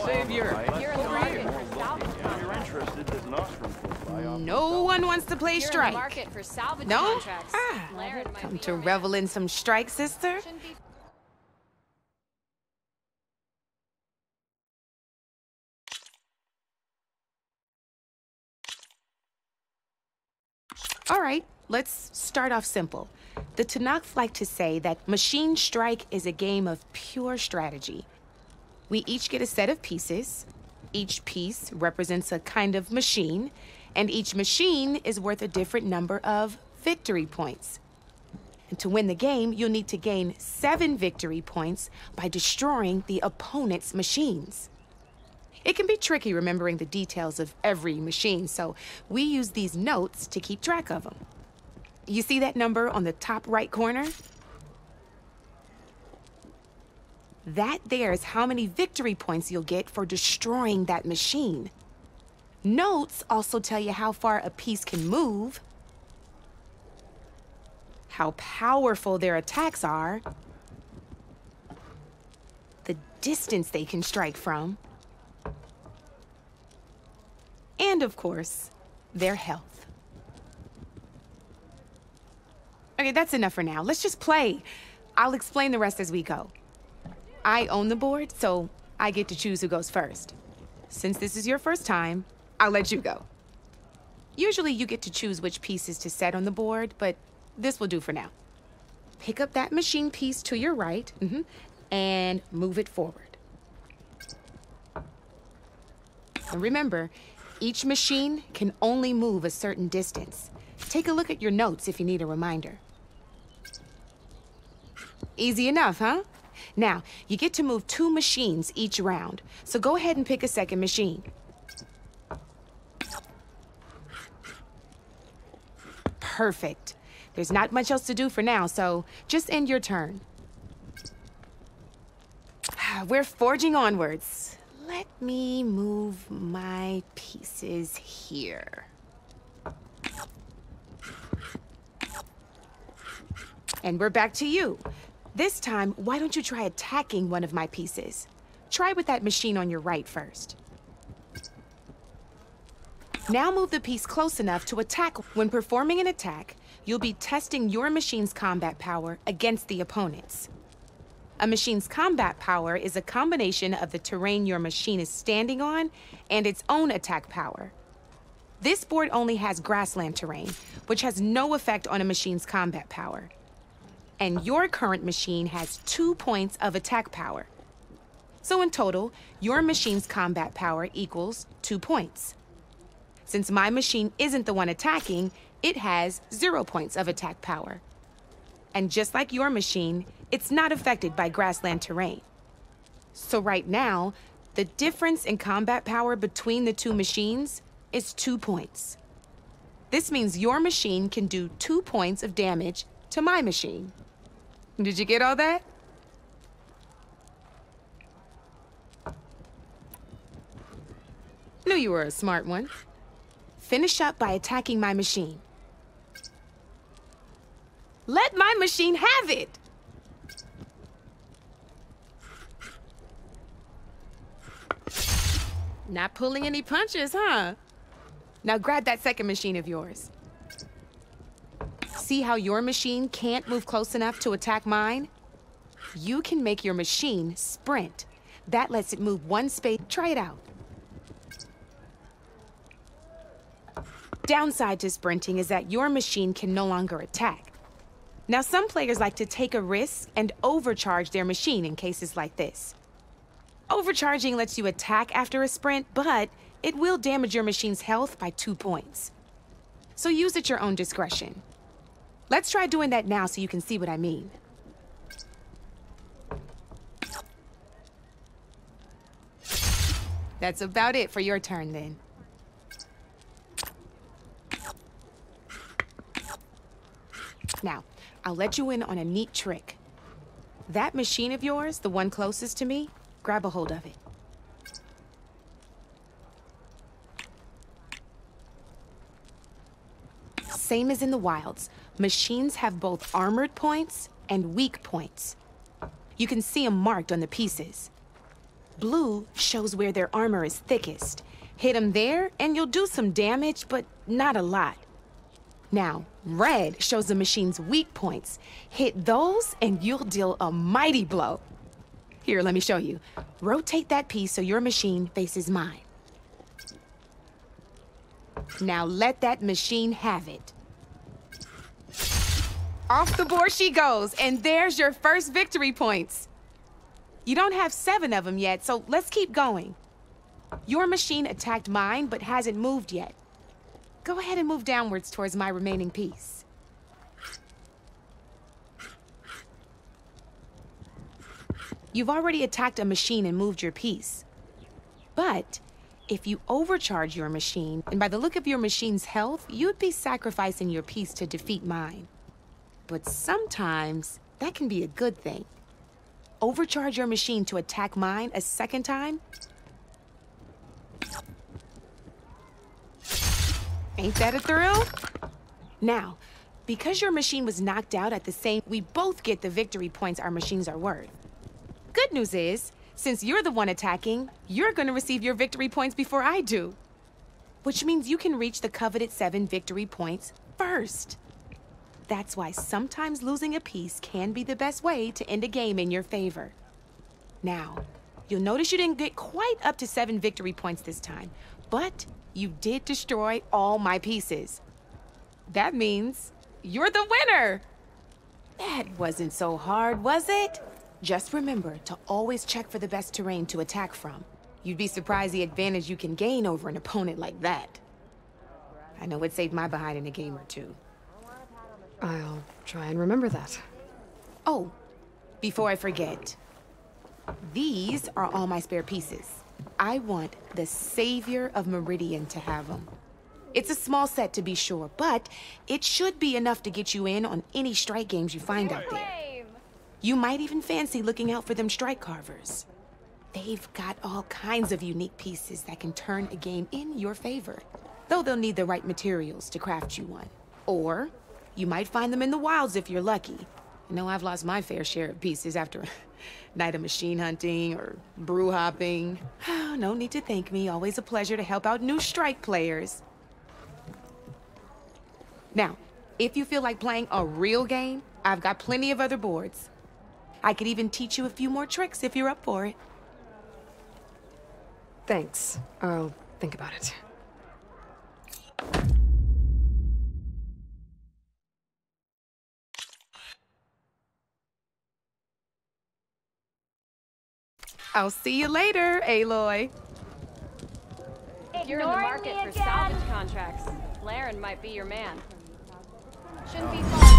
Savior, You're in the over market here. for salvage. If you're interested, there's an auction close by. No one wants to play You're in the strike. market for salvage No? contracts. Ah, Laren might come be to your man. revel in some strike, sister? Shouldn't be All right, let's start off simple. The Tanakh like to say that Machine Strike is a game of pure strategy. We each get a set of pieces. Each piece represents a kind of machine, and each machine is worth a different number of victory points. And to win the game, you'll need to gain 7 victory points by destroying the opponent's machines. It can be tricky remembering the details of every machine, so we use these notes to keep track of them. You see that number on the top right corner? That there is how many victory points you'll get for destroying that machine. Notes also tell you how far a piece can move, how powerful their attacks are, the distance they can strike from, and of course, their health. Okay, that's enough for now. Let's just play. I'll explain the rest as we go. I own the board, so I get to choose who goes first. Since this is your first time, I'll let you go. Usually you get to choose which pieces to set on the board, but this will do for now. Pick up that machine piece to your right, and move it forward. And remember, each machine can only move a certain distance. Take a look at your notes if you need a reminder. Easy enough, huh? Now, you get to move 2 machines each round, so go ahead and pick a second machine. Perfect. There's not much else to do for now, so just end your turn. We're forging onwards. Let me move my pieces here. And we're back to you. This time, why don't you try attacking one of my pieces? Try with that machine on your right first. Now move the piece close enough to attack. When performing an attack, you'll be testing your machine's combat power against the opponent's. A machine's combat power is a combination of the terrain your machine is standing on and its own attack power. This board only has grassland terrain, which has no effect on a machine's combat power. And your current machine has 2 points of attack power. So in total, your machine's combat power equals 2 points. Since my machine isn't the one attacking, it has 0 points of attack power. And just like your machine, it's not affected by grassland terrain. So right now, the difference in combat power between the 2 machines is 2 points. This means your machine can do 2 points of damage to my machine. Did you get all that? Knew you were a smart one. Finish up by attacking my machine. Let my machine have it! Not pulling any punches, huh? Now grab that second machine of yours. See how your machine can't move close enough to attack mine? You can make your machine sprint. That lets it move 1 space. Try it out. Downside to sprinting is that your machine can no longer attack. Now, some players like to take a risk and overcharge their machine in cases like this. Overcharging lets you attack after a sprint, but it will damage your machine's health by 2 points. So use at your own discretion. Let's try doing that now so you can see what I mean. That's about it for your turn, then. Now, I'll let you in on a neat trick. That machine of yours, the one closest to me, grab a hold of it. Same as in the wilds, machines have both armored points and weak points. You can see them marked on the pieces. Blue shows where their armor is thickest. Hit them there, and you'll do some damage, but not a lot. Now, red shows the machine's weak points. Hit those, and you'll deal a mighty blow. Here, let me show you. Rotate that piece so your machine faces mine. Now let that machine have it. Off the board she goes, and there's your first victory points. You don't have 7 of them yet, so let's keep going. Your machine attacked mine, but hasn't moved yet. Go ahead and move downwards towards my remaining piece. You've already attacked a machine and moved your piece. But if you overcharge your machine, and by the look of your machine's health, you'd be sacrificing your piece to defeat mine. But sometimes that can be a good thing. Overcharge your machine to attack mine a second time. Ain't that a thrill? Now, because your machine was knocked out at the same, we both get the victory points our machines are worth. Good news is, since you're the one attacking, you're gonna receive your victory points before I do. Which means you can reach the coveted 7 victory points first. That's why sometimes losing a piece can be the best way to end a game in your favor. Now, you'll notice you didn't get quite up to 7 victory points this time, but you did destroy all my pieces. That means you're the winner! That wasn't so hard, was it? Just remember to always check for the best terrain to attack from. You'd be surprised the advantage you can gain over an opponent like that. I know it saved my behind in a game or two. I'll try and remember that. Oh, before I forget, these are all my spare pieces. I want the Savior of Meridian to have them. It's a small set to be sure, but it should be enough to get you in on any strike games you find out there. You might even fancy looking out for them strike carvers. They've got all kinds of unique pieces that can turn a game in your favor, though they'll need the right materials to craft you one. Or you might find them in the wilds if you're lucky. I know I've lost my fair share of pieces after a night of machine hunting or brew hopping. No need to thank me. Always a pleasure to help out new strike players. Now, if you feel like playing a real game, I've got plenty of other boards. I could even teach you a few more tricks if you're up for it. Thanks. I'll think about it. I'll see you later, Aloy. You're in the market for salvage contracts. Laren might be your man. Shouldn't be far.